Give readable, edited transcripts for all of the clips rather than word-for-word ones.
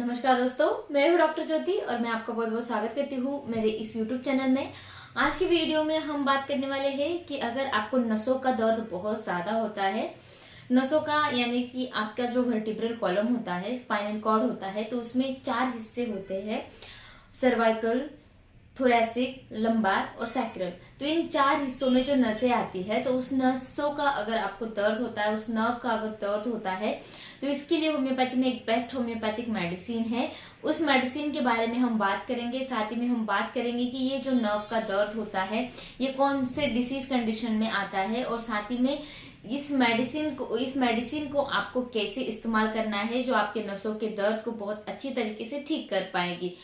नमस्कार दोस्तों, मैं हूँ डॉक्टर ज्योति और मैं आपका बहुत बहुत स्वागत करती हूँ मेरे इस YouTube चैनल में। आज की वीडियो में हम बात करने वाले हैं कि अगर आपको नसों का दर्द बहुत ज्यादा होता है, नसों का यानी कि आपका जो वर्टिब्रल कॉलम होता है, स्पाइनल कॉर्ड होता है, तो उसमें 4 हिस्से होते हैं: सर्वाइकल, थोरैसिक, लंबार और सैक्रल। तो इन 4 हिस्सों में जो नसें आती है, तो उस नसों का अगर आपको दर्द होता है, उस नर्व का अगर दर्द होता है, तो इसके लिए होम्योपैथी में एक बेस्ट होम्योपैथिक मेडिसिन है। उस मेडिसिन के बारे में हम बात करेंगे। साथ ही में हम बात करेंगे कि ये जो नर्व का दर्द होता है, ये कौन से डिसीज कंडीशन में आता है, और साथ ही में इस मेडिसिन को आपको कैसे इस्तेमाल करना है जो आपके नसों के दर्द को बहुत अच्छी तरीके से ठीक कर पाएगी।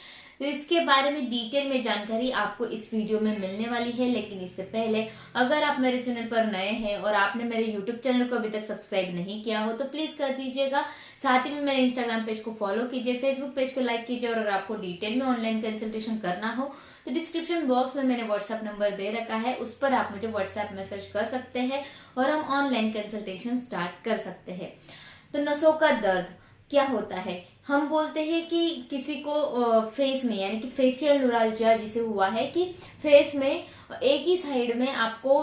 तो इसके बारे में डिटेल में जानकारी आपको इस वीडियो में मिलने वाली है। लेकिन इससे पहले अगर आप मेरे चैनल पर नए हैं और आपने मेरे YouTube चैनल को अभी तक सब्सक्राइब नहीं किया हो तो प्लीज कर दीजिएगा। साथ ही में मेरे इंस्टाग्राम पेज को फॉलो कीजिए, फेसबुक पेज को लाइक कीजिए, और अगर आपको डिटेल में ऑनलाइन कंसल्टेशन करना हो तो डिस्क्रिप्शन बॉक्स में मैंने व्हाट्सएप नंबर दे रखा है, उस पर आप मुझे व्हाट्सएप मैसेज कर सकते हैं और हम ऑनलाइन कंसल्टेशन स्टार्ट कर सकते हैं। तो नसों का दर्द क्या होता है? हम बोलते हैं कि किसी को फेस में यानी कि फेशियल न्यूराल्जिया जिसे हुआ है कि फेस में एक ही साइड में आपको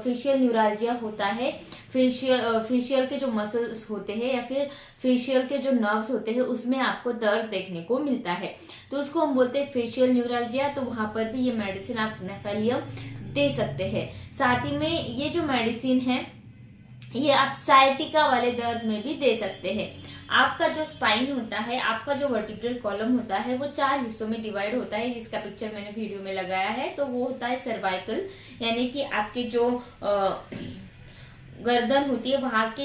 फेशियल न्यूराल्जिया होता है। फेशियल के जो मसल्स होते हैं या फिर फेशियल के जो नर्व्स होते हैं उसमें आपको दर्द देखने को मिलता है, तो उसको हम बोलते हैं फेशियल न्यूराल्जिया। तो वहां पर भी ये मेडिसिन आप नेफेलियम दे सकते हैं। साथ ही में ये जो मेडिसिन है ये आप साइटिका वाले दर्द में भी दे सकते हैं। आपका जो स्पाइन होता है, आपका जो वर्टिब्रल कॉलम होता है, वो 4 हिस्सों में डिवाइड होता है, जिसका पिक्चर मैंने वीडियो में लगाया है। तो वो होता है सर्वाइकल, यानी कि आपके जो गर्दन होती है वहां के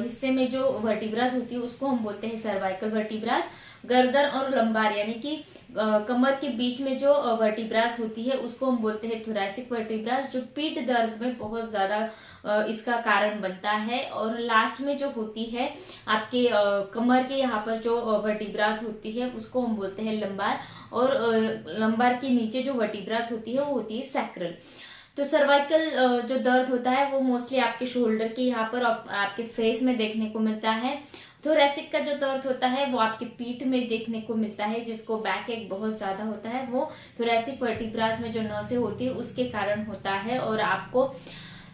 हिस्से में जो वर्टिब्रास होती है उसको हम बोलते हैं सर्वाइकल वर्टिब्रास। गर्दन और लंबार यानी कि कमर के बीच में जो वर्टिब्रास होती है उसको हम बोलते हैं थोरैसिक वर्टिब्रास, जो पीठ दर्द में बहुत ज्यादा इसका कारण बनता है। और लास्ट में जो होती है आपके कमर के यहाँ पर जो वर्टिब्रास होती है उसको हम बोलते हैं लंबार, और लंबार के नीचे जो वर्टिब्रास होती है वो होती है सैक्रल। तो सर्वाइकल जो दर्द होता है वो मोस्टली आपके शोल्डर के यहाँ पर आपके फेस में देखने को मिलता है। थोरैसिक का जो दर्द होता है वो आपके पीठ में देखने को मिलता है, जिसको बैक एक बहुत ज्यादा होता है, वो थोरैसिक वर्टिब्रास में जो नसें होती है उसके कारण होता है। और आपको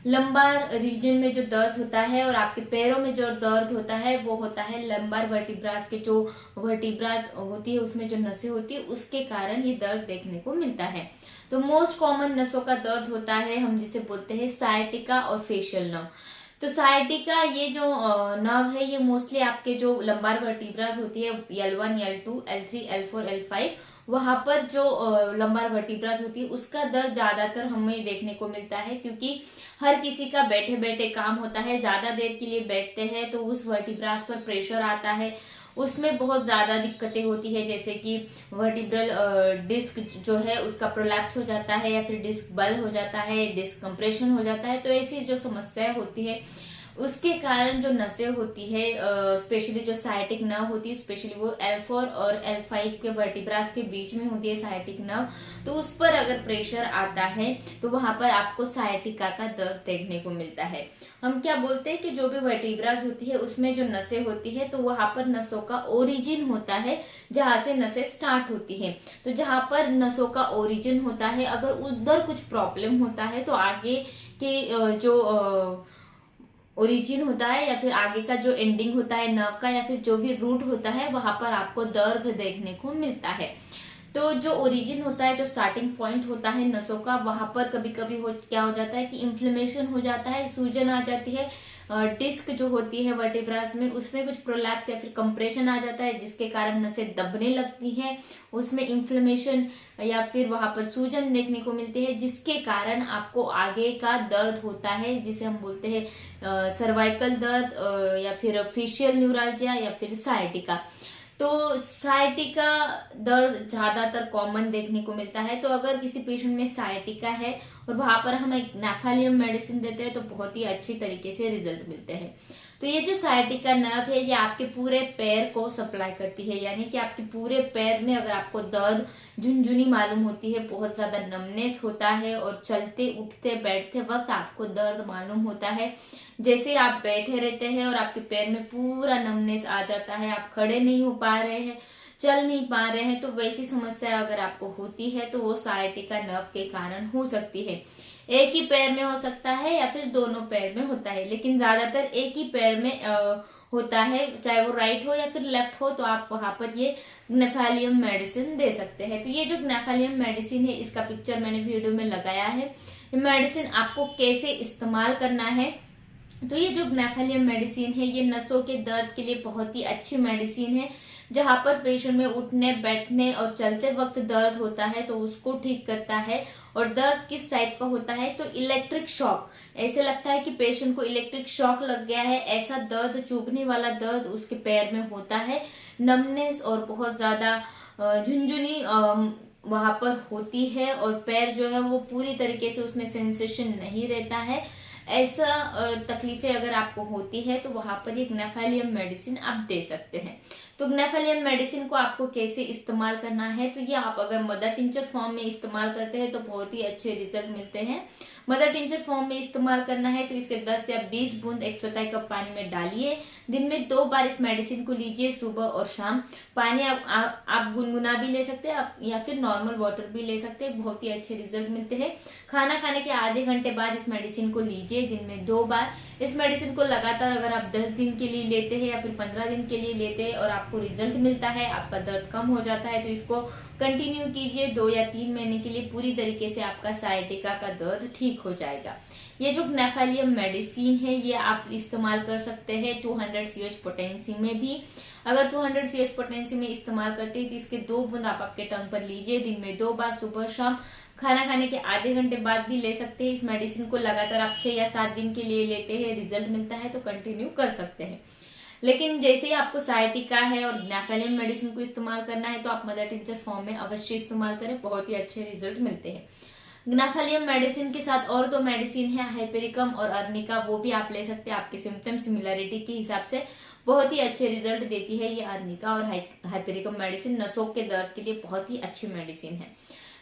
लंबार रीजन में जो दर्द होता है और आपके पैरों में जो दर्द होता है वो होता है लंबार वर्टिब्रास के जो वर्टिब्रास होती है उसमें जो नसें होती है उसके कारण ये दर्द देखने को मिलता है। तो मोस्ट कॉमन नसों का दर्द होता है हम जिसे बोलते हैं साइटिका और फेशियल नर्व। तो साइटिका ये जो नर्व है ये मोस्टली आपके जो लंबार वर्टिब्रास होती है L1, L2, L3, L4, L5, वहां पर जो लंबार वर्टिब्रास होती है उसका दर्द ज्यादातर हमें देखने को मिलता है, क्योंकि हर किसी का बैठे बैठे काम होता है, ज्यादा देर के लिए बैठते हैं तो उस वर्टिब्रास पर प्रेशर आता है, उसमें बहुत ज्यादा दिक्कतें होती है, जैसे कि वर्टिब्रल डिस्क जो है उसका प्रोलैप्स हो जाता है या फिर डिस्क बल हो जाता है, डिस्क कंप्रेशन हो जाता है। तो ऐसी जो समस्याएं होती है उसके कारण जो नसें होती है, स्पेशली जो साइटिक नर्व होती है, स्पेशली वो L4 और L5 के वर्टिब्रास के बीच में होती है साइटिक नर्व, तो उस पर अगर प्रेशर आता है तो वहां पर आपको साइटिका का दर्द देखने को मिलता है। हम क्या बोलते हैं कि जो भी वर्टिब्रास होती है उसमें जो नसें होती है तो वहां पर नसों का ओरिजिन होता है, जहां से नसें स्टार्ट होती है। तो जहां पर नसों का ओरिजिन होता है, अगर उधर कुछ प्रॉब्लम होता है तो आगे के जो ओरिजिन होता है या फिर आगे का जो एंडिंग होता है नर्व का या फिर जो भी रूट होता है वहां पर आपको दर्द देखने को मिलता है। तो जो ओरिजिन होता है, जो स्टार्टिंग पॉइंट होता है नसों का, वहां पर कभी कभी क्या हो जाता है कि इन्फ्लेमेशन हो जाता है, सूजन आ जाती है, डिस्क जो होती है वर्टिब्रास में उसमें कुछ प्रोलैप्स या फिर कंप्रेशन आ जाता है, जिसके कारण नसें दबने लगती हैं, उसमें इन्फ्लेमेशन या फिर वहां पर सूजन देखने को मिलती है, जिसके कारण आपको आगे का दर्द होता है जिसे हम बोलते हैं सर्वाइकल दर्द या फिर फेशियल न्यूराल्जिया या फिर साइटिका। तो साइटिका दर्द ज्यादातर कॉमन देखने को मिलता है। तो अगर किसी पेशेंट में साइटिका है और वहां पर हम एक नेफेलियम मेडिसिन देते हैं तो बहुत ही अच्छी तरीके से रिजल्ट मिलते हैं। तो ये जो साइटिका नर्व है ये आपके पूरे पैर को सप्लाई करती है, यानी कि आपके पूरे पैर में अगर आपको दर्द झुनझुनी मालूम होती है, बहुत ज्यादा नमनेस होता है और चलते उठते बैठते वक्त आपको दर्द मालूम होता है, जैसे आप बैठे रहते हैं और आपके पैर में पूरा नमनेस आ जाता है, आप खड़े नहीं हो पा रहे हैं, चल नहीं पा रहे हैं, तो वैसी समस्या अगर आपको होती है तो वो सायटिका नर्व के कारण हो सकती है। एक ही पैर में हो सकता है या फिर दोनों पैर में होता है, लेकिन ज्यादातर एक ही पैर में होता है, चाहे वो राइट हो या फिर लेफ्ट हो, तो आप वहां पर ये ग्नेफालियम मेडिसिन दे सकते हैं। तो ये जो ग्नेफालियम मेडिसिन है, इसका पिक्चर मैंने वीडियो में लगाया है। ये मेडिसिन आपको कैसे इस्तेमाल करना है, तो ये जो ग्नेफालियम मेडिसिन है ये नसों के दर्द के लिए बहुत ही अच्छी मेडिसिन है। जहां पर पेशेंट में उठने बैठने और चलते वक्त दर्द होता है तो उसको ठीक करता है। और दर्द किस टाइप का होता है, तो इलेक्ट्रिक शॉक, ऐसे लगता है कि पेशेंट को इलेक्ट्रिक शॉक लग गया है, ऐसा दर्द, चुभने वाला दर्द उसके पैर में होता है। नमनेस और बहुत ज्यादा झुंझुनी वहां पर होती है, और पैर जो है वो पूरी तरीके से उसमें सेंसेशन नहीं रहता है। ऐसा तकलीफें अगर आपको होती है तो वहां पर ये ग्नेफालियम मेडिसिन आप दे सकते हैं। तो ग्नेफालियम मेडिसिन को आपको कैसे इस्तेमाल करना है, तो ये आप अगर मदर टिंचर फॉर्म में इस्तेमाल करते हैं तो बहुत ही अच्छे रिजल्ट मिलते हैं। मदर टिंचर फॉर्म में इस्तेमाल करना है तो इसके 10 या 20 बूंद 1/4 कप पानी में डालिए। दिन में 2 बार इस मेडिसिन को लीजिए, सुबह और शाम। पानी आप गुनगुना भी ले सकते हैं या फिर नॉर्मल वाटर भी ले सकते हैं, बहुत ही अच्छे रिजल्ट मिलते हैं। खाना खाने के आधे घंटे बाद इस मेडिसिन को लीजिए, दिन में 2 बार। इस मेडिसिन को लगातार अगर आप 10 दिन के लिए लेते हैं या फिर 15 दिन के लिए लेते हैं और आपको रिजल्ट मिलता है, आपका दर्द कम हो जाता है, तो इसको कंटिन्यू कीजिए 2 या 3 महीने के लिए। पूरी तरीके से आपका सायटिका का दर्द ठीक हो जाएगा। ये जो ग्नेफालियम मेडिसिन है ये आप इस्तेमाल कर सकते हैं 200 CH पोटेंसी में भी। अगर 200 CH पोटेंसी में इस्तेमाल करते हैं तो इसके 2 बूंद आप आपके टंग पर लीजिए, दिन में 2 बार, सुबह शाम। खाना खाने के आधे घंटे बाद भी ले सकते हैं। इस मेडिसिन को लगातार आप 6 या 7 दिन के लिए लेते हैं, रिजल्ट मिलता है तो कंटिन्यू कर सकते हैं। लेकिन जैसे ही आपको सायटिका है और ग्नेफालियम मेडिसिन को इस्तेमाल करना है तो आप मदर टिंचर फॉर्म में अवश्य इस्तेमाल करें, बहुत ही अच्छे रिजल्ट मिलते हैं। ग्नेफालियम मेडिसिन के साथ और 2 मेडिसिन है, हाइपेरिकम और अर्निका, वो भी आप ले सकते हैं। आपके सिम्टम सिमिलरिटी के हिसाब से बहुत ही अच्छे रिजल्ट देती है ये अर्निका और हाइपेरिकम मेडिसिन। नसों के दर्द के लिए बहुत ही अच्छी मेडिसिन है।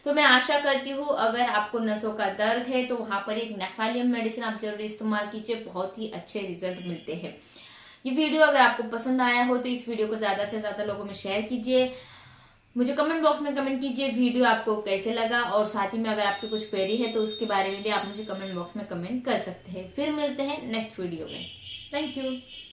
तो मैं आशा करती हूँ अगर आपको नसों का दर्द है तो वहां पर एक ग्नेफालियम मेडिसिन आप जरूर इस्तेमाल कीजिए, बहुत ही अच्छे रिजल्ट मिलते हैं। ये वीडियो अगर आपको पसंद आया हो तो इस वीडियो को ज्यादा से ज्यादा लोगों में शेयर कीजिए। मुझे कमेंट बॉक्स में कमेंट कीजिए वीडियो आपको कैसे लगा, और साथ ही में अगर आपकी कुछ क्वेरी है तो उसके बारे में भी आप मुझे कमेंट बॉक्स में कमेंट कर सकते हैं। फिर मिलते हैं नेक्स्ट वीडियो में। Thank you.